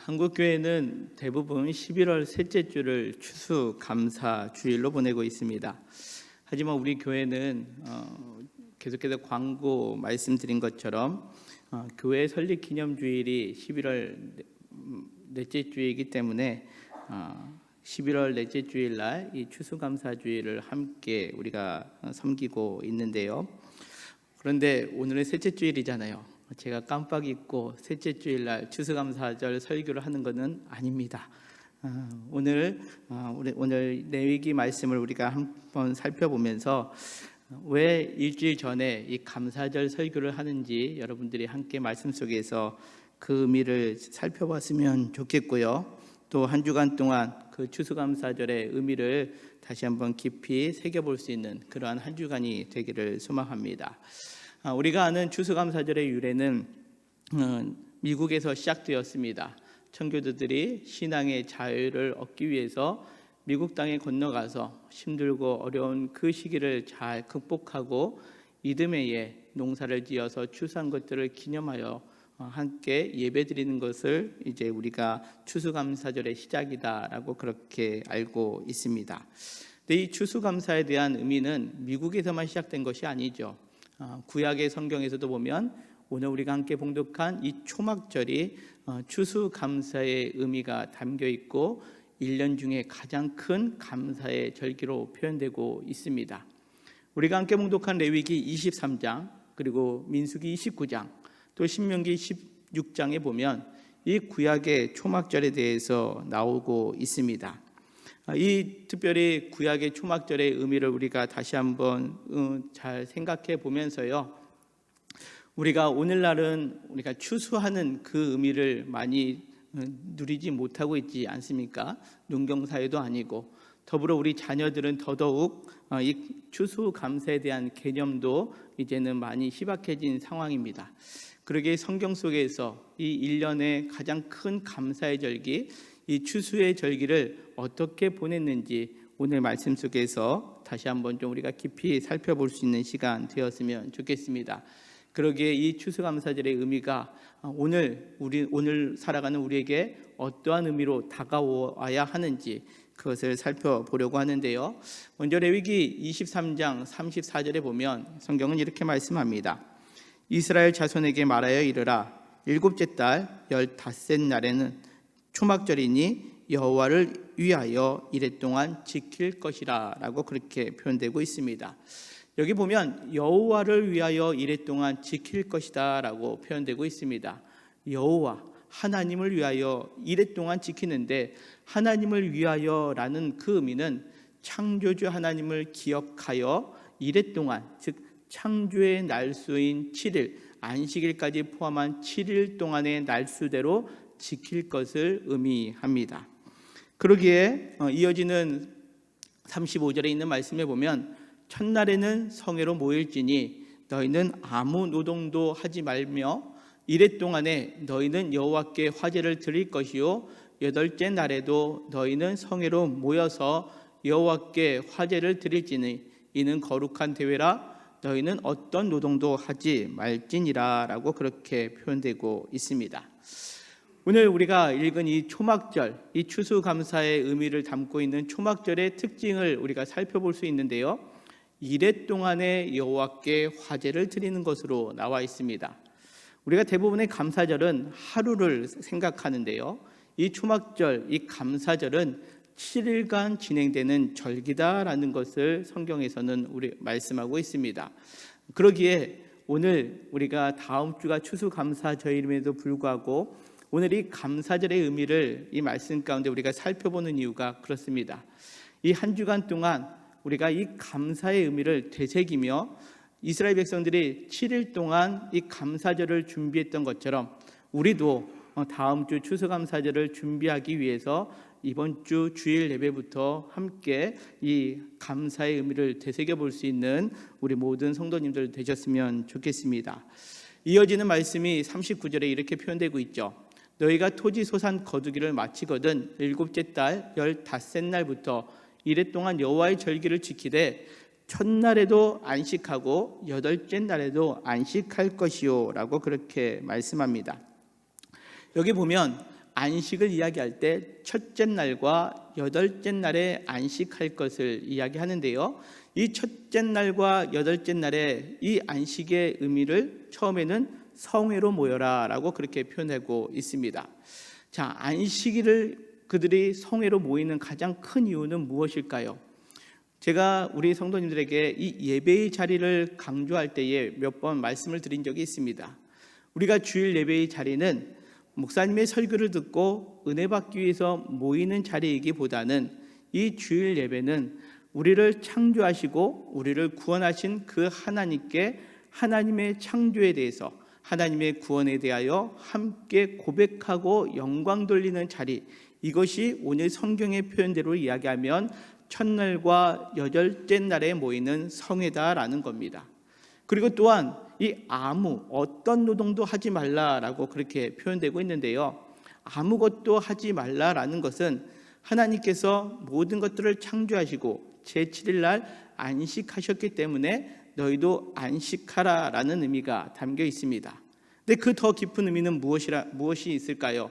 한국 교회는 대부분 11월 셋째 주를 추수감사 주일로 보내고 있습니다. 하지만 우리 교회는 계속해서 광고 말씀드린 것처럼 교회 설립 기념주일이 11월 넷째 주이기 때문에 11월 넷째 주일날 이 추수감사 주일을 함께 우리가 섬기고 있는데요. 그런데 오늘은 셋째 주일이잖아요. 제가 깜빡 잊고 셋째 주일날 추수감사절 설교를 하는 것은 아닙니다. 오늘 레위기 말씀을 우리가 한번 살펴보면서 왜 일주일 전에 이 감사절 설교를 하는지 여러분들이 함께 말씀 속에서 그 의미를 살펴봤으면 좋겠고요. 또 한 주간 동안 그 추수감사절의 의미를 다시 한번 깊이 새겨볼 수 있는 그러한 한 주간이 되기를 소망합니다. 우리가 아는 추수감사절의 유래는 미국에서 시작되었습니다. 청교도들이 신앙의 자유를 얻기 위해서 미국 땅에 건너가서 힘들고 어려운 그 시기를 잘 극복하고 이듬해에 농사를 지어서 추수한 것들을 기념하여 함께 예배드리는 것을 이제 우리가 추수감사절의 시작이다라고 그렇게 알고 있습니다. 근데 이 추수감사에 대한 의미는 미국에서만 시작된 것이 아니죠. 구약의 성경에서도 보면 오늘 우리가 함께 봉독한 이 초막절이 추수감사의 의미가 담겨 있고 1년 중에 가장 큰 감사의 절기로 표현되고 있습니다. 우리가 함께 봉독한 레위기 23장 그리고 민수기 29장 또 신명기 16장에 보면 이 구약의 초막절에 대해서 나오고 있습니다. 이 특별히 구약의 초막절의 의미를 우리가 다시 한번 잘 생각해 보면서요, 우리가 오늘날은 우리가 추수하는 그 의미를 많이 누리지 못하고 있지 않습니까? 농경사회도 아니고 더불어 우리 자녀들은 더더욱 이 추수감사에 대한 개념도 이제는 많이 희박해진 상황입니다. 그러기에 성경 속에서 이 1년의 가장 큰 감사의 절기, 이 추수의 절기를 어떻게 보냈는지 오늘 말씀 속에서 다시 한번 좀 우리가 깊이 살펴볼 수 있는 시간 되었으면 좋겠습니다. 그러기에 이 추수감사절의 의미가 오늘 살아가는 우리에게 어떠한 의미로 다가와야 하는지 그것을 살펴보려고 하는데요. 먼저 레위기 23장 34절에 보면 성경은 이렇게 말씀합니다. 이스라엘 자손에게 말하여 이르라. 일곱째 달 15셋 날에는 초막절이니 여호와를 위하여 이레 동안 지킬 것이라 라고 그렇게 표현되고 있습니다. 여기 보면 여호와를 위하여 이레 동안 지킬 것이다 라고 표현되고 있습니다. 여호와 하나님을 위하여 이레 동안 지키는데 하나님을 위하여라는 그 의미는 창조주 하나님을 기억하여 이레 동안 즉 창조의 날수인 7일 안식일까지 포함한 7일 동안의 날수대로 지킬 것을 의미합니다. 그러기에 이어지는 35절에 있는 말씀에 보면 첫날에는 성회로 모일지니 너희는 아무 노동도 하지 말며 이레 동안에 너희는 여호와께 화제를 드릴 것이요 여덟째 날에도 너희는 성회로 모여서 여호와께 화제를 드릴지니 이는 거룩한 대회라 너희는 어떤 노동도 하지 말지니라 라고 그렇게 표현되고 있습니다. 오늘 우리가 읽은 이 초막절, 이 추수감사의 의미를 담고 있는 초막절의 특징을 우리가 살펴볼 수 있는데요, 이레 동안에 여호와께 화제를 드리는 것으로 나와 있습니다. 우리가 대부분의 감사절은 하루를 생각하는데요, 이 초막절, 이 감사절은 7일간 진행되는 절기다라는 것을 성경에서는 우리 말씀하고 있습니다. 그러기에 오늘 우리가 다음 주가 추수감사절임에도 불구하고 오늘 이 감사절의 의미를 이 말씀 가운데 우리가 살펴보는 이유가 그렇습니다. 이 한 주간 동안 우리가 이 감사의 의미를 되새기며 이스라엘 백성들이 7일 동안 이 감사절을 준비했던 것처럼 우리도 다음 주 추수감사절을 준비하기 위해서 이번 주 주일 예배부터 함께 이 감사의 의미를 되새겨 볼 수 있는 우리 모든 성도님들 되셨으면 좋겠습니다. 이어지는 말씀이 39절에 이렇게 표현되고 있죠. 너희가 토지 소산 거두기를 마치거든 일곱째 달 15셋 날부터 이레 동안 여호와의 절기를 지키되 첫날에도 안식하고 여덟째 날에도 안식할 것이요 라고 그렇게 말씀합니다. 여기 보면 안식을 이야기할 때 첫째 날과 여덟째 날에 안식할 것을 이야기하는데요. 이 첫째 날과 여덟째 날에 이 안식의 의미를 처음에는 성회로 모여라 라고 그렇게 표현하고 있습니다. 자, 안식일을 그들이 성회로 모이는 가장 큰 이유는 무엇일까요? 제가 우리 성도님들에게 이 예배의 자리를 강조할 때에 몇 번 말씀을 드린 적이 있습니다. 우리가 주일 예배의 자리는 목사님의 설교를 듣고 은혜 받기 위해서 모이는 자리이기보다는 이 주일 예배는 우리를 창조하시고 우리를 구원하신 그 하나님께 하나님의 창조에 대해서, 하나님의 구원에 대하여 함께 고백하고 영광 돌리는 자리, 이것이 오늘 성경의 표현대로 이야기하면 첫날과 여덟째 날에 모이는 성회다라는 겁니다. 그리고 또한 이 아무 어떤 노동도 하지 말라라고 그렇게 표현되고 있는데요. 아무것도 하지 말라라는 것은 하나님께서 모든 것들을 창조하시고 제7일 날 안식하셨기 때문에 너희도 안식하라라는 의미가 담겨 있습니다. 근데 그 더 깊은 의미는 무엇이 있을까요?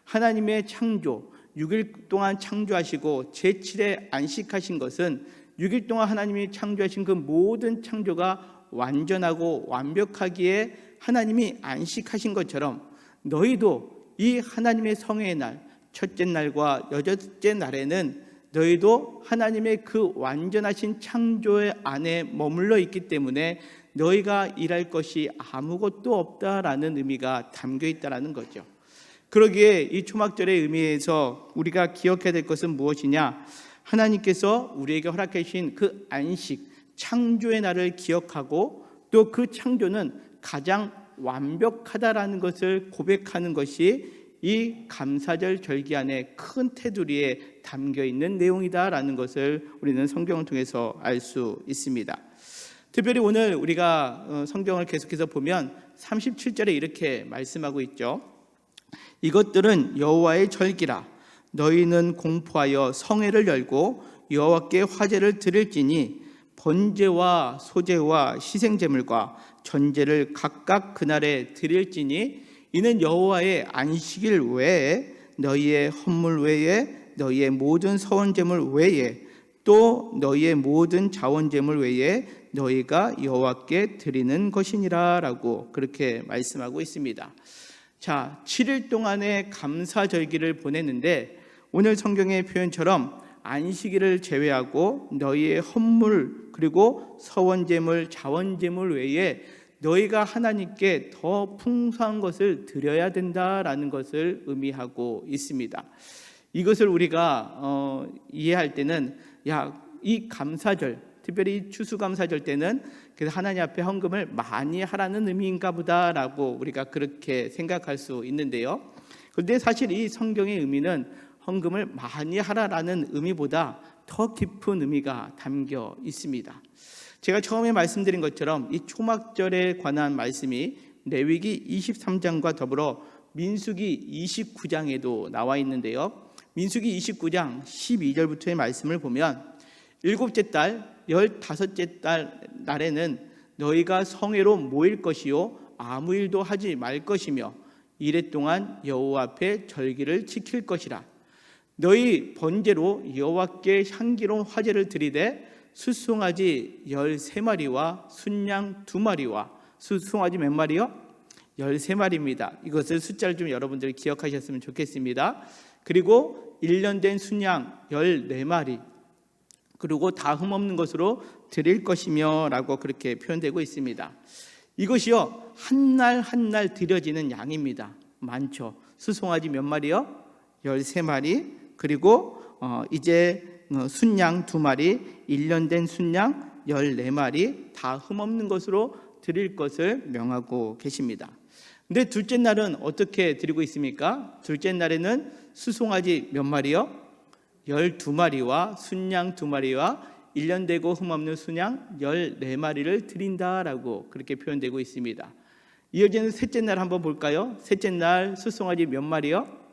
하나님의 창조, 6일 동안 창조하시고 제7에 안식하신 것은 6일 동안 하나님이 창조하신 그 모든 창조가 완전하고 완벽하기에 하나님이 안식하신 것처럼 너희도 이 하나님의 성회의 날, 첫째 날과 여덟째 날에는 너희도 하나님의 그 완전하신 창조의 안에 머물러 있기 때문에 너희가 일할 것이 아무것도 없다라는 의미가 담겨 있다라는 거죠. 그러기에 이 초막절의 의미에서 우리가 기억해야 될 것은 무엇이냐? 하나님께서 우리에게 허락하신 그 안식, 창조의 날을 기억하고 또 그 창조는 가장 완벽하다라는 것을 고백하는 것이 이 감사절 절기 안에 큰 테두리에 담겨 있는 내용이다라는 것을 우리는 성경을 통해서 알 수 있습니다. 특별히 오늘 우리가 성경을 계속해서 보면 37절에 이렇게 말씀하고 있죠. 이것들은 여호와의 절기라. 너희는 공포하여 성회를 열고 여호와께 화제를 드릴지니 번제와 소제와 희생제물과 전제를 각각 그날에 드릴지니 이는 여호와의 안식일 외에 너희의 헌물 외에 너희의 모든 서원제물 외에 또 너희의 모든 자원제물 외에 너희가 여호와께 드리는 것이니라 라고 그렇게 말씀하고 있습니다. 자, 7일 동안의 감사절기를 보냈는데 오늘 성경의 표현처럼 안식일을 제외하고 너희의 헌물 그리고 서원제물, 자원제물 외에 너희가 하나님께 더 풍성한 것을 드려야 된다라는 것을 의미하고 있습니다. 이것을 우리가 이해할 때는 이 감사절, 특별히 추수감사절 때는 그래서 하나님 앞에 헌금을 많이 하라는 의미인가 보다라고 우리가 그렇게 생각할 수 있는데요. 그런데 사실 이 성경의 의미는 헌금을 많이 하라라는 의미보다 더 깊은 의미가 담겨 있습니다. 제가 처음에 말씀드린 것처럼 이 초막절에 관한 말씀이 레위기 23장과 더불어 민수기 29장에도 나와 있는데요. 민수기 29장 12절부터의 말씀을 보면 일곱째 달, 15째 달 날에는 너희가 성회로 모일 것이요 아무 일도 하지 말 것이며 이래 동안 여호와 앞에 절기를 지킬 것이라. 너희 번제로 여호와께 향기로운 화제를 드리되 숫송아지 13마리와 순양 2마리와 숫송아지 몇 마리요? 13마리입니다. 이것을 숫자를 좀 여러분들이 기억하셨으면 좋겠습니다. 그리고 1년 된 순양 14마리 그리고 다 흠없는 것으로 드릴 것이며 라고 그렇게 표현되고 있습니다. 이것이요 한 날 한 날 드려지는 양입니다. 많죠. 숫송아지 몇 마리요? 13마리 그리고 이제 순양 2마리 1년 된 순양 14마리 다 흠없는 것으로 드릴 것을 명하고 계십니다. 근데 둘째 날은 어떻게 드리고 있습니까? 둘째 날에는 숫송아지 몇 마리요? 12마리와 순양 2마리와 1년 되고 흠없는 순양 14마리를 드린다라고 그렇게 표현되고 있습니다. 이어지는 셋째 날 한번 볼까요? 셋째 날 숫송아지 몇 마리요?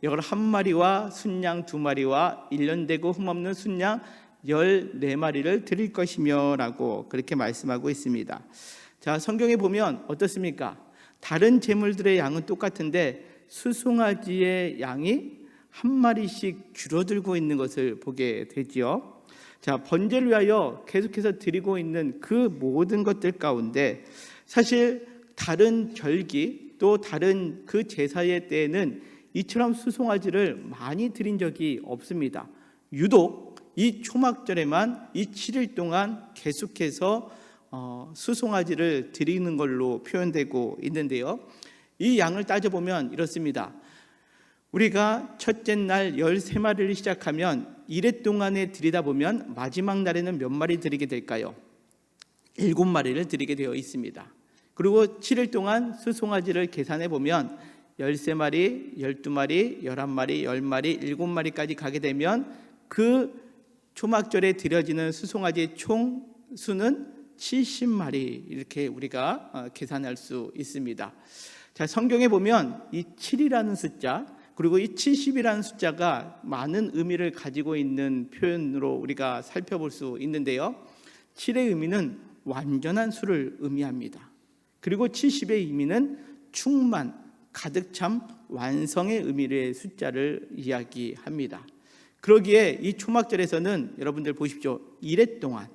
11마리와 순양 2마리와 1년 되고 흠없는 순양 14마리를 드릴 것이며 라고 그렇게 말씀하고 있습니다. 자, 성경에 보면 어떻습니까? 다른 제물들의 양은 똑같은데 수송아지의 양이 한 마리씩 줄어들고 있는 것을 보게 되지요. 자, 번제를 위하여 계속해서 드리고 있는 그 모든 것들 가운데 사실 다른 절기 또 다른 그 제사의 때에는 이처럼 수송아지를 많이 드린 적이 없습니다. 유독 이 초막절에만 이 7일 동안 계속해서 수송아지를 드리는 걸로 표현되고 있는데요. 이 양을 따져보면 이렇습니다. 우리가 첫째 날 13마리를 시작하면 1회 동안에 드리다 보면 마지막 날에는 몇 마리 드리게 될까요? 7마리를 드리게 되어 있습니다. 그리고 7일 동안 수송아지를 계산해 보면 13마리, 12마리, 11마리, 10마리, 7마리까지 가게 되면 그 초막절에 드려지는 수송아지의 총 수는 70마리 이렇게 우리가 계산할 수 있습니다. 자, 성경에 보면 이 7이라는 숫자 그리고 이 70이라는 숫자가 많은 의미를 가지고 있는 표현으로 우리가 살펴볼 수 있는데요. 7의 의미는 완전한 수를 의미합니다. 그리고 70의 의미는 충만, 가득 참 완성의 의미의 숫자를 이야기합니다. 그러기에 이 초막절에서는 여러분들 보십시오. 1회 동안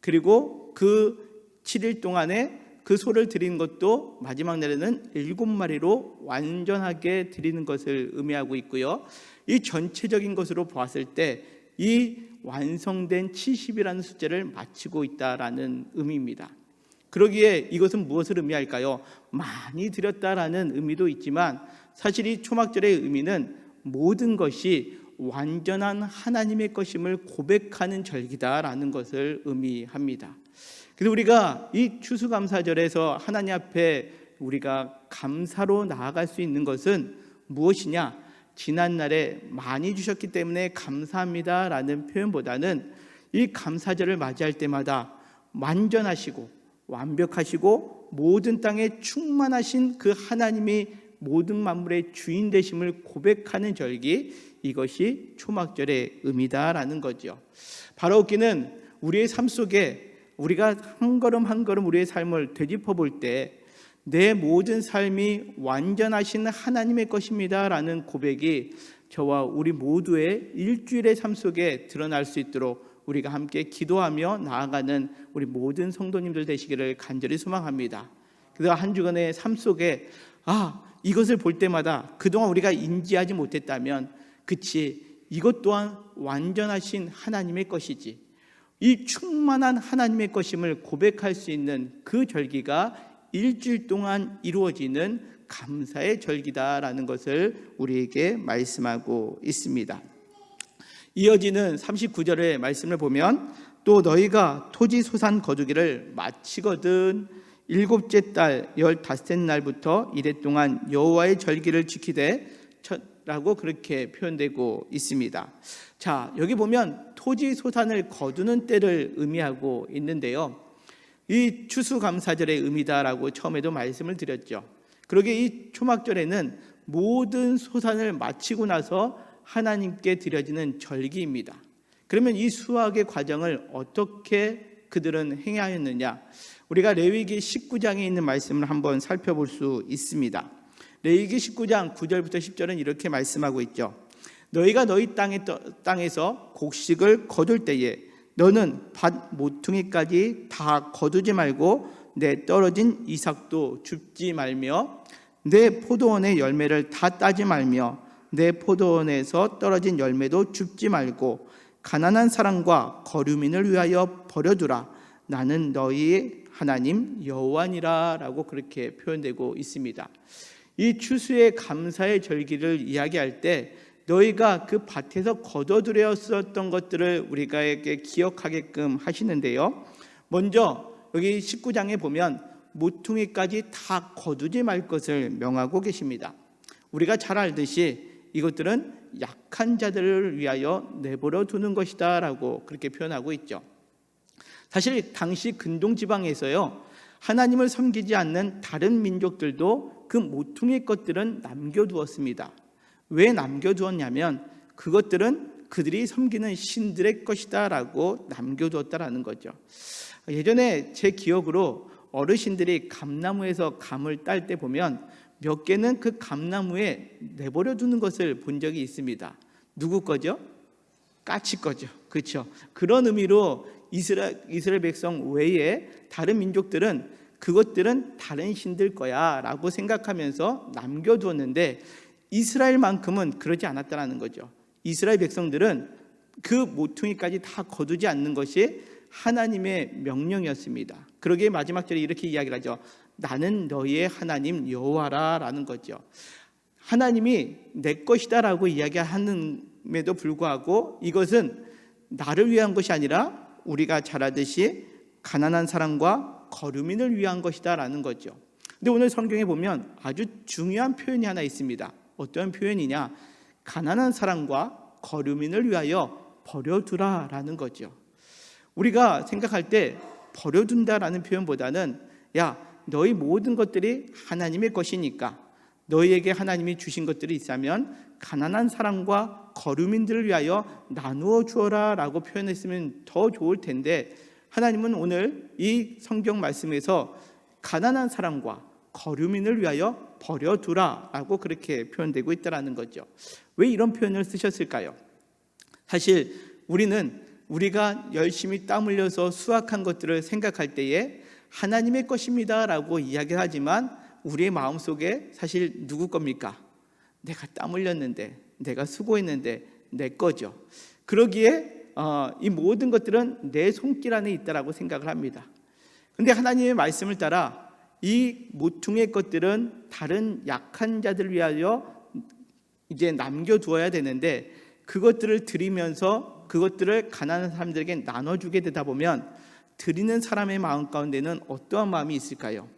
그리고 그 7일 동안에 그 소를 드리는 것도 마지막 날에는 7마리로 완전하게 드리는 것을 의미하고 있고요. 이 전체적인 것으로 보았을 때 이 완성된 70이라는 숫자를 마치고 있다라는 의미입니다. 그러기에 이것은 무엇을 의미할까요? 많이 드렸다라는 의미도 있지만 사실 이 초막절의 의미는 모든 것이 완전한 하나님의 것임을 고백하는 절기다라는 것을 의미합니다. 그래서 우리가 이 추수감사절에서 하나님 앞에 우리가 감사로 나아갈 수 있는 것은 무엇이냐? 지난날에 많이 주셨기 때문에 감사합니다라는 표현보다는 이 감사절을 맞이할 때마다 완전하시고 완벽하시고 모든 땅에 충만하신 그 하나님이 모든 만물의 주인 되심을 고백하는 절기, 이것이 초막절의 의미다라는 거죠. 바라옵기는 우리의 삶 속에 우리가 한 걸음 한 걸음 우리의 삶을 되짚어 볼 때 내 모든 삶이 완전하신 하나님의 것입니다 라는 고백이 저와 우리 모두의 일주일의 삶 속에 드러날 수 있도록 우리가 함께 기도하며 나아가는 우리 모든 성도님들 되시기를 간절히 소망합니다. 그래서 한 주간의 삶 속에 이것을 볼 때마다 그동안 우리가 인지하지 못했다면 그치, 이것 또한 완전하신 하나님의 것이지, 이 충만한 하나님의 것임을 고백할 수 있는 그 절기가 일주일 동안 이루어지는 감사의 절기다라는 것을 우리에게 말씀하고 있습니다. 이어지는 39절의 말씀을 보면 또 너희가 토지 소산 거두기를 마치거든 7째 달 15째 날부터 이래 동안 여호와의 절기를 지키되 라고 그렇게 표현되고 있습니다. 자, 여기 보면 토지 소산을 거두는 때를 의미하고 있는데요. 이 추수감사절의 의미다라고 처음에도 말씀을 드렸죠. 그러기에 이 초막절에는 모든 소산을 마치고 나서 하나님께 드려지는 절기입니다. 그러면 이 수확의 과정을 어떻게 그들은 행하였느냐? 우리가 레위기 19장에 있는 말씀을 한번 살펴볼 수 있습니다. 레위기 19장 9절부터 10절은 이렇게 말씀하고 있죠. 너희가 너희 땅에서 곡식을 거둘 때에 너는 밭 모퉁이까지 다 거두지 말고 내 떨어진 이삭도 줍지 말며 내 포도원의 열매를 다 따지 말며 내 포도원에서 떨어진 열매도 줍지 말고 가난한 사람과 거류민을 위하여 버려두라. 나는 너희의 하나님 여호와니라 라고 그렇게 표현되고 있습니다. 이 추수의 감사의 절기를 이야기할 때 너희가 그 밭에서 거둬들였었던 것들을 우리가에게 기억하게끔 하시는데요. 먼저 여기 19장에 보면 모퉁이까지 다 거두지 말 것을 명하고 계십니다. 우리가 잘 알듯이 이것들은 약한 자들을 위하여 내버려 두는 것이다 라고 그렇게 표현하고 있죠. 사실 당시 근동 지방에서요, 하나님을 섬기지 않는 다른 민족들도 그 모퉁이 것들은 남겨두었습니다. 왜 남겨두었냐면 그것들은 그들이 섬기는 신들의 것이다 라고 남겨두었다라는 거죠. 예전에 제 기억으로 어르신들이 감나무에서 감을 딸 때 보면 몇 개는 그 감나무에 내버려 두는 것을 본 적이 있습니다. 누구 거죠? 까치 거죠. 그렇죠? 그런 의미로 이스라엘 백성 외에 다른 민족들은 그것들은 다른 신들 거야 라고 생각하면서 남겨두었는데, 이스라엘만큼은 그러지 않았다는 거죠. 이스라엘 백성들은 그 모퉁이까지 다 거두지 않는 것이 하나님의 명령이었습니다. 그러기에 마지막 절에 이렇게 이야기를 하죠. 나는 너희의 하나님 여호와라 라는 거죠. 하나님이 내 것이다 라고 이야기하는데도 불구하고 이것은 나를 위한 것이 아니라 우리가 잘 알듯이 가난한 사람과 거류민을 위한 것이다 라는 거죠. 근데 오늘 성경에 보면 아주 중요한 표현이 하나 있습니다. 어떤 표현이냐? 가난한 사람과 거류민을 위하여 버려두라 라는 거죠. 우리가 생각할 때 버려둔다라는 표현보다는 야, 너희 모든 것들이 하나님의 것이니까 너희에게 하나님이 주신 것들이 있다면 가난한 사람과 거류민들을 위하여 나누어 주어라 라고 표현했으면 더 좋을 텐데, 하나님은 오늘 이 성경 말씀에서 가난한 사람과 거류민을 위하여 버려두라 라고 그렇게 표현되고 있다는 거죠. 왜 이런 표현을 쓰셨을까요? 사실 우리가 열심히 땀 흘려서 수확한 것들을 생각할 때에 하나님의 것입니다 라고 이야기하지만 우리의 마음속에 사실 누구 겁니까? 내가 땀 흘렸는데, 내가 수고했는데 내 거죠. 그러기에 이 모든 것들은 내 손길 안에 있다라고 생각을 합니다. 그런데 하나님의 말씀을 따라 이 모퉁이의 것들은 다른 약한 자들을 위하여 이제 남겨두어야 되는데, 그것들을 드리면서 그것들을 가난한 사람들에게 나눠주게 되다 보면 드리는 사람의 마음 가운데는 어떠한 마음이 있을까요?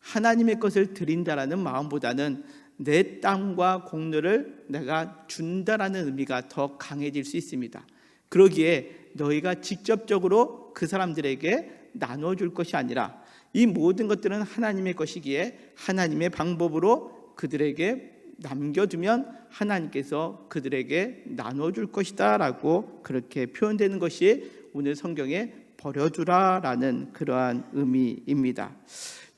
하나님의 것을 드린다라는 마음보다는 내 땀과 공로를 내가 준다라는 의미가 더 강해질 수 있습니다. 그러기에 너희가 직접적으로 그 사람들에게 나눠줄 것이 아니라 이 모든 것들은 하나님의 것이기에 하나님의 방법으로 그들에게 남겨두면 하나님께서 그들에게 나눠줄 것이다 라고 그렇게 표현되는 것이 오늘 성경에 버려두라라는 그러한 의미입니다.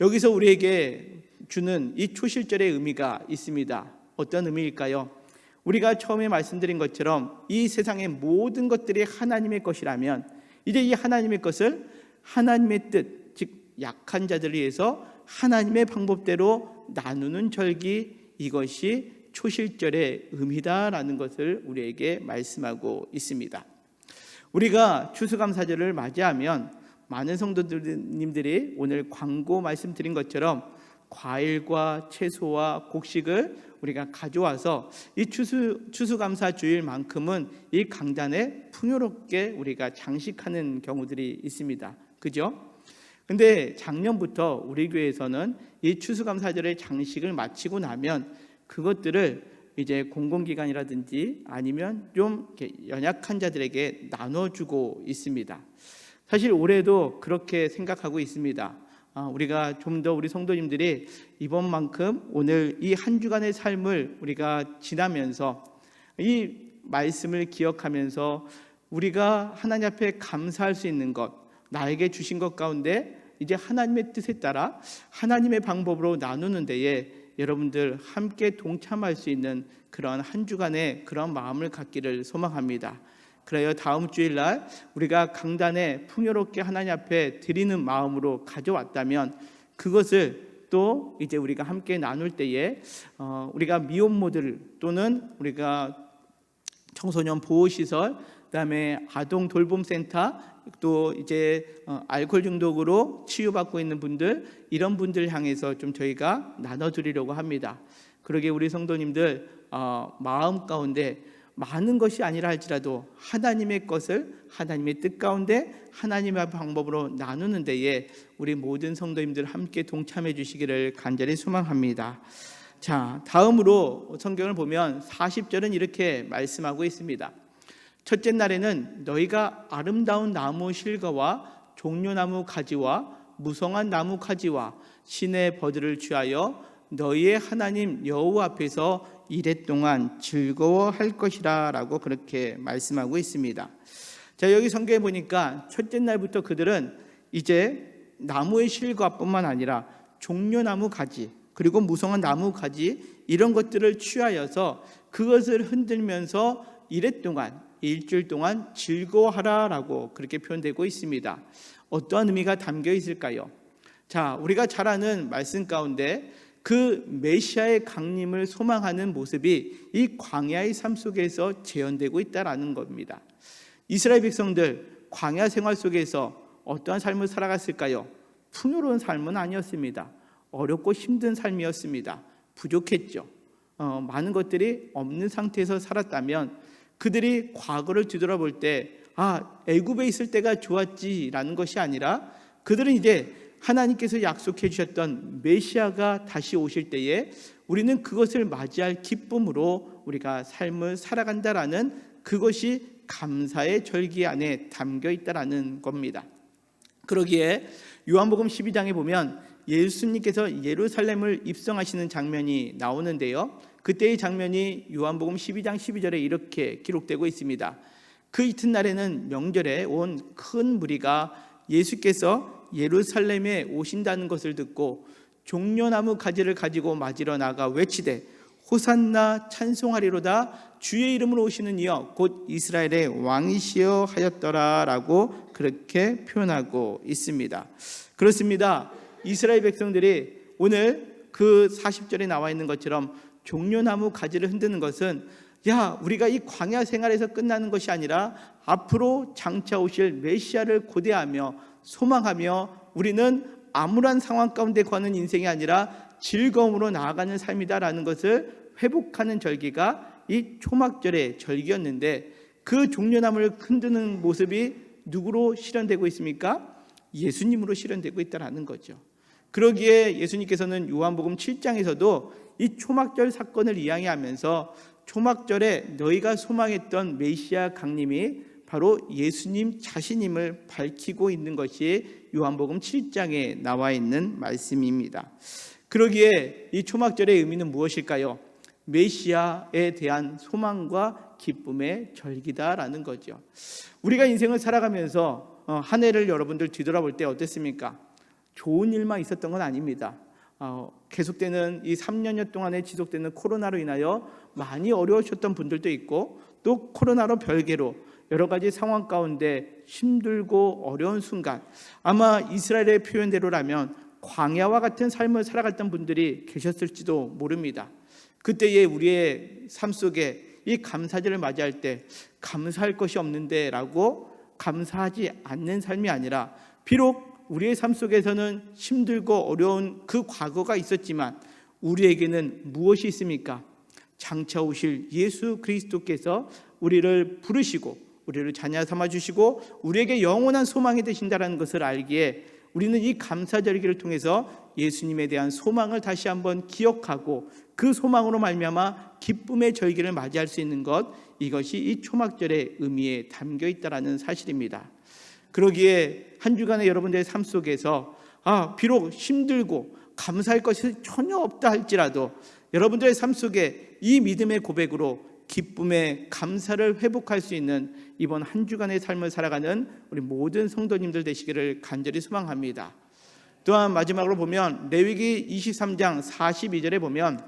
여기서 우리에게 주는 이 초실절의 의미가 있습니다. 어떤 의미일까요? 우리가 처음에 말씀드린 것처럼 이 세상의 모든 것들이 하나님의 것이라면 이제 이 하나님의 것을 하나님의 뜻, 즉 약한 자들을 위해서 하나님의 방법대로 나누는 절기, 이것이 초실절의 의미다라는 것을 우리에게 말씀하고 있습니다. 우리가 추수감사절을 맞이하면 많은 성도님들이 오늘 광고 말씀드린 것처럼 과일과 채소와 곡식을 우리가 가져와서 이 추수감사 주일만큼은 이 강단에 풍요롭게 우리가 장식하는 경우들이 있습니다. 그죠? 근데 작년부터 우리 교회에서는 이 추수감사절의 장식을 마치고 나면 그것들을 이제 공공기관이라든지 아니면 좀 연약한 자들에게 나눠주고 있습니다. 사실 올해도 그렇게 생각하고 있습니다. 우리가 좀 더 우리 성도님들이 이번만큼 오늘 이 한 주간의 삶을 우리가 지나면서 이 말씀을 기억하면서 우리가 하나님 앞에 감사할 수 있는 것, 나에게 주신 것 가운데 이제 하나님의 뜻에 따라 하나님의 방법으로 나누는 데에 여러분들 함께 동참할 수 있는 그런 한 주간의 그런 마음을 갖기를 소망합니다. 그래요, 다음 주일날 우리가 강단에 풍요롭게 하나님 앞에 드리는 마음으로 가져왔다면 그것을 또 이제 우리가 함께 나눌 때에 우리가 미혼모들 또는 우리가 청소년 보호시설, 그다음에 아동 돌봄센터, 또 이제 알코올 중독으로 치유받고 있는 분들, 이런 분들 향해서 좀 저희가 나눠드리려고 합니다. 그러게 우리 성도님들 마음 가운데 많은 것이 아니라 할지라도 하나님의 것을 하나님의 뜻 가운데 하나님의 방법으로 나누는 데에 우리 모든 성도님들 함께 동참해 주시기를 간절히 소망합니다. 자, 다음으로 성경을 보면 40절은 이렇게 말씀하고 있습니다. 첫째 날에는 너희가 아름다운 나무 실과와 종려나무 가지와 무성한 나무 가지와 신의 버들을 취하여 너희의 하나님 여호와 앞에서 이랫동안 즐거워할 것이라 라고 그렇게 말씀하고 있습니다. 자, 여기 성경에 보니까 첫째 날부터 그들은 이제 나무의 실과뿐만 아니라 종려나무 가지, 그리고 무성한 나무 가지 이런 것들을 취하여서 그것을 흔들면서 이랫 동안 일주일 동안 즐거워하라라고 그렇게 표현되고 있습니다. 어떠한 의미가 담겨 있을까요? 자, 우리가 잘 아는 말씀 가운데 그 메시아의 강림을 소망하는 모습이 이 광야의 삶 속에서 재현되고 있다라는 겁니다. 이스라엘 백성들 광야 생활 속에서 어떠한 삶을 살아갔을까요? 풍요로운 삶은 아니었습니다. 어렵고 힘든 삶이었습니다. 부족했죠. 많은 것들이 없는 상태에서 살았다면 그들이 과거를 뒤돌아볼 때 애굽에 있을 때가 좋았지라는 것이 아니라 그들은 이제 하나님께서 약속해 주셨던 메시아가 다시 오실 때에 우리는 그것을 맞이할 기쁨으로 우리가 삶을 살아간다라는 그것이 감사의 절기 안에 담겨 있다라는 겁니다. 그러기에 요한복음 12장에 보면 예수님께서 예루살렘을 입성하시는 장면이 나오는데요, 그때의 장면이 요한복음 12장 12절에 이렇게 기록되고 있습니다. 그 이튿날에는 명절에 온 큰 무리가 예수께서 예루살렘에 오신다는 것을 듣고 종려나무 가지를 가지고 맞으러 나가 외치되 호산나 찬송하리로다 주의 이름으로 오시는 이여 곧 이스라엘의 왕이시여 하였더라라고 그렇게 표현하고 있습니다. 그렇습니다. 이스라엘 백성들이 오늘 그 40절에 나와 있는 것처럼 종려나무 가지를 흔드는 것은 우리가 이 광야 생활에서 끝나는 것이 아니라 앞으로 장차 오실 메시아를 고대하며 소망하며 우리는 암울한 상황 가운데 거하는 인생이 아니라 즐거움으로 나아가는 삶이다라는 것을 회복하는 절기가 이 초막절의 절기였는데, 그 종려나무를 흔드는 모습이 누구로 실현되고 있습니까? 예수님으로 실현되고 있다는 거죠. 그러기에 예수님께서는 요한복음 7장에서도 이 초막절 사건을 이야기하면서 초막절에 너희가 소망했던 메시아 강림이 바로 예수님 자신임을 밝히고 있는 것이 요한복음 7장에 나와 있는 말씀입니다. 그러기에 이 초막절의 의미는 무엇일까요? 메시아에 대한 소망과 기쁨의 절기다라는 거죠. 우리가 인생을 살아가면서 한 해를 여러분들 뒤돌아볼 때 어땠습니까? 좋은 일만 있었던 건 아닙니다. 계속되는 이 3년여 동안에 지속되는 코로나로 인하여 많이 어려우셨던 분들도 있고, 또 코로나로 별개로 여러 가지 상황 가운데 힘들고 어려운 순간, 아마 이스라엘의 표현대로라면 광야와 같은 삶을 살아갔던 분들이 계셨을지도 모릅니다. 그때에 우리의 삶 속에 이 감사절을 맞이할 때 감사할 것이 없는데 라고 감사하지 않는 삶이 아니라, 비록 우리의 삶 속에서는 힘들고 어려운 그 과거가 있었지만 우리에게는 무엇이 있습니까? 장차 오실 예수 그리스도께서 우리를 부르시고 우리를 자녀 삼아 주시고 우리에게 영원한 소망이 되신다는 것을 알기에 우리는 이 감사절기를 통해서 예수님에 대한 소망을 다시 한번 기억하고 그 소망으로 말미암아 기쁨의 절기를 맞이할 수 있는 것, 이것이 이 초막절의 의미에 담겨 있다는 사실입니다. 그러기에 한 주간의 여러분들의 삶 속에서 비록 힘들고 감사할 것이 전혀 없다 할지라도 여러분들의 삶 속에 이 믿음의 고백으로 기쁨의 감사를 회복할 수 있는 이번 한 주간의 삶을 살아가는 우리 모든 성도님들 되시기를 간절히 소망합니다. 또한 마지막으로 보면 레위기 23장 42절에 보면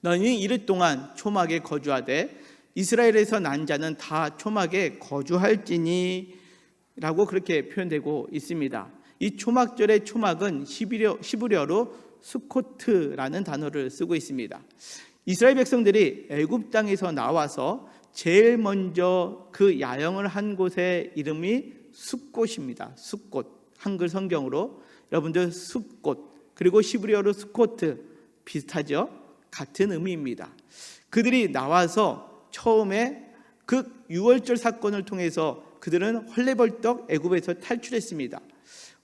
너희는 이르 동안 초막에 거주하되 이스라엘에서 난 자는 다 초막에 거주할지니 라고 그렇게 표현되고 있습니다. 이 초막절의 초막은 히브리어로 수코트라는 단어를 쓰고 있습니다. 이스라엘 백성들이 애굽 땅에서 나와서 제일 먼저 그 야영을 한 곳의 이름이 숫꽃입니다. 숫꽃, 한글 성경으로 여러분들 숫꽃, 그리고 히브리어로 스코트 비슷하죠? 같은 의미입니다. 그들이 나와서 처음에 그 유월절 사건을 통해서 그들은 헐레벌떡 애굽에서 탈출했습니다.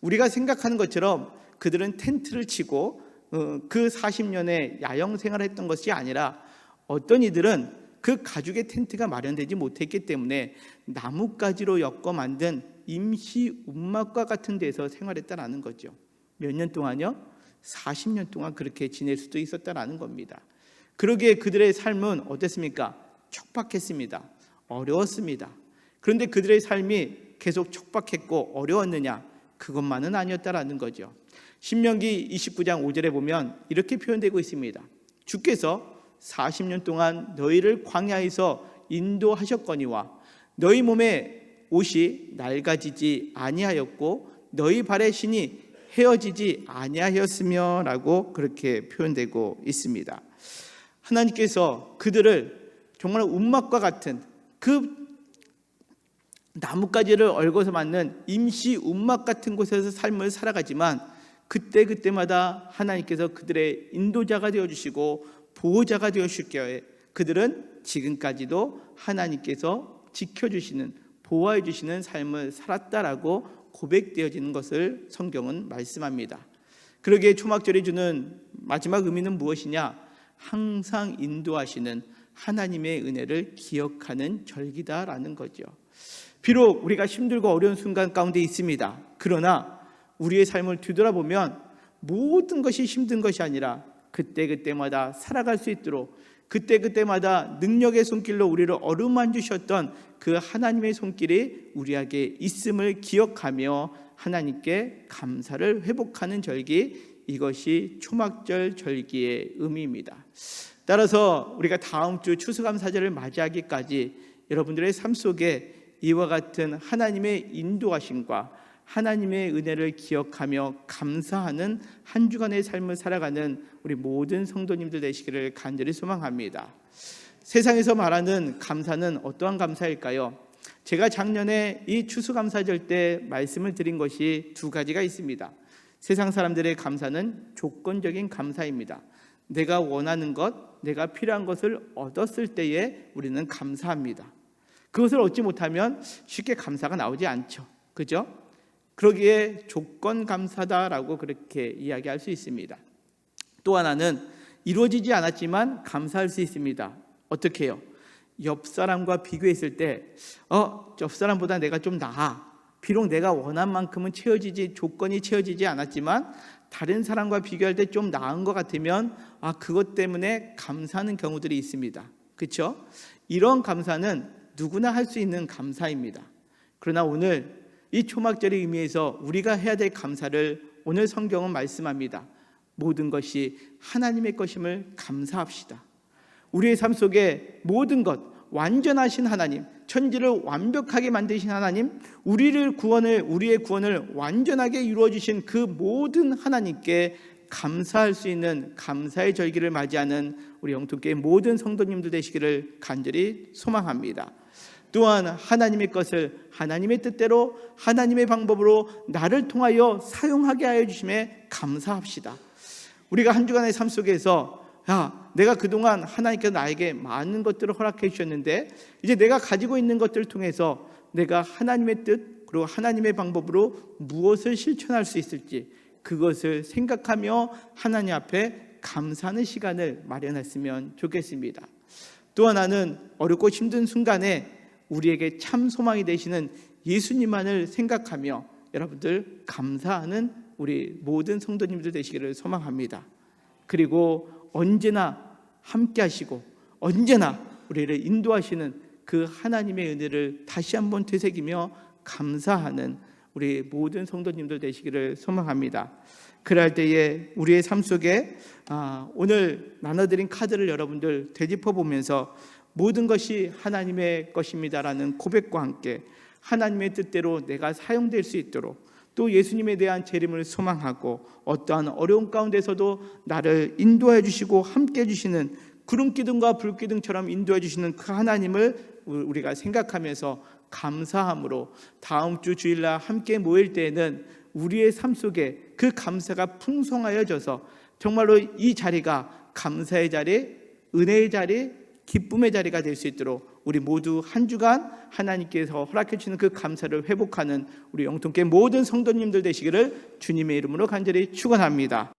우리가 생각하는 것처럼 그들은 텐트를 치고 그 40년의 야영 생활을 했던 것이 아니라, 어떤 이들은 그 가죽의 텐트가 마련되지 못했기 때문에 나뭇가지로 엮어 만든 임시 움막과 같은 데서 생활했다라는 거죠. 몇 년 동안요? 40년 동안 그렇게 지낼 수도 있었다라는 겁니다. 그러기에 그들의 삶은 어땠습니까? 척박했습니다. 어려웠습니다. 그런데 그들의 삶이 계속 척박했고 어려웠느냐? 그것만은 아니었다라는 거죠. 신명기 29장 5절에 보면 이렇게 표현되고 있습니다. 주께서 40년 동안 너희를 광야에서 인도하셨거니와 너희 몸에 옷이 낡아지지 아니하였고 너희 발의 신이 헤어지지 아니하였으며 라고 그렇게 표현되고 있습니다. 하나님께서 그들을 정말 움막과 같은 그 나뭇가지를 얽어서 만든 임시 움막 같은 곳에서 삶을 살아가지만 그때마다 하나님께서 그들의 인도자가 되어주시고 보호자가 되어주실 그들은 지금까지도 하나님께서 지켜주시는 보호해 주시는 삶을 살았다라고 고백되어지는 것을 성경은 말씀합니다. 그러기에 초막절이 주는 마지막 의미는 무엇이냐? 항상 인도하시는 하나님의 은혜를 기억하는 절기다라는 거죠. 비록 우리가 힘들고 어려운 순간 가운데 있습니다. 그러나 우리의 삶을 뒤돌아보면 모든 것이 힘든 것이 아니라 그때마다 살아갈 수 있도록 그때마다 능력의 손길로 우리를 어루만 주셨던 그 하나님의 손길이 우리에게 있음을 기억하며 하나님께 감사를 회복하는 절기, 이것이 초막절 절기의 의미입니다. 따라서 우리가 다음 주 추수감사절을 맞이하기까지 여러분들의 삶 속에 이와 같은 하나님의 인도하심과 하나님의 은혜를 기억하며 감사하는 한 주간의 삶을 살아가는 우리 모든 성도님들 되시기를 간절히 소망합니다. 세상에서 말하는 감사는 어떠한 감사일까요? 제가 작년에 이 추수감사절 때 말씀을 드린 것이 두 가지가 있습니다. 세상 사람들의 감사는 조건적인 감사입니다. 내가 원하는 것, 내가 필요한 것을 얻었을 때에 우리는 감사합니다. 그것을 얻지 못하면 쉽게 감사가 나오지 않죠. 그죠? 그러기에 조건 감사다라고 그렇게 이야기할 수 있습니다. 또 하나는 이루어지지 않았지만 감사할 수 있습니다. 어떻게 해요? 옆 사람과 비교했을 때 옆 사람보다 내가 좀 나아. 비록 내가 원한 만큼은 조건이 채워지지 않았지만 다른 사람과 비교할 때 좀 나은 것 같으면 그것 때문에 감사하는 경우들이 있습니다. 그렇죠? 이런 감사는 누구나 할 수 있는 감사입니다. 그러나 오늘 이 초막절의 의미에서 우리가 해야 될 감사를 오늘 성경은 말씀합니다. 모든 것이 하나님의 것임을 감사합시다. 우리의 삶 속에 모든 것, 완전하신 하나님, 천지를 완벽하게 만드신 하나님, 우리의 구원을 완전하게 이루어 주신 그 모든 하나님께 감사할 수 있는 감사의 절기를 맞이하는 우리 영통교회 모든 성도님들 되시기를 간절히 소망합니다. 또한 하나님의 것을 하나님의 뜻대로 하나님의 방법으로 나를 통하여 사용하게 하여 주심에 감사합시다. 우리가 한 주간의 삶 속에서 내가 그동안 하나님께서 나에게 많은 것들을 허락해 주셨는데 이제 내가 가지고 있는 것들을 통해서 내가 하나님의 뜻 그리고 하나님의 방법으로 무엇을 실천할 수 있을지 그것을 생각하며 하나님 앞에 감사하는 시간을 마련했으면 좋겠습니다. 또 하나는 어렵고 힘든 순간에 우리에게 참 소망이 되시는 예수님만을 생각하며 여러분들 감사하는 우리 모든 성도님들 되시기를 소망합니다. 그리고 언제나 함께 하시고 언제나 우리를 인도하시는 그 하나님의 은혜를 다시 한번 되새기며 감사하는 우리 모든 성도님들 되시기를 소망합니다. 그럴 때에 우리의 삶 속에 오늘 나눠드린 카드를 여러분들 되짚어 보면서 모든 것이 하나님의 것입니다라는 고백과 함께 하나님의 뜻대로 내가 사용될 수 있도록 또 예수님에 대한 재림을 소망하고 어떠한 어려운 가운데서도 나를 인도해 주시고 함께 해 주시는 구름기둥과 불기둥처럼 인도해 주시는 그 하나님을 우리가 생각하면서 감사함으로 다음 주 주일날 함께 모일 때에는 우리의 삶 속에 그 감사가 풍성하여져서 정말로 이 자리가 감사의 자리, 은혜의 자리, 기쁨의 자리가 될 수 있도록 우리 모두 한 주간 하나님께서 허락해 주시는 그 감사를 회복하는 우리 영통교회 모든 성도님들 되시기를 주님의 이름으로 간절히 축원합니다.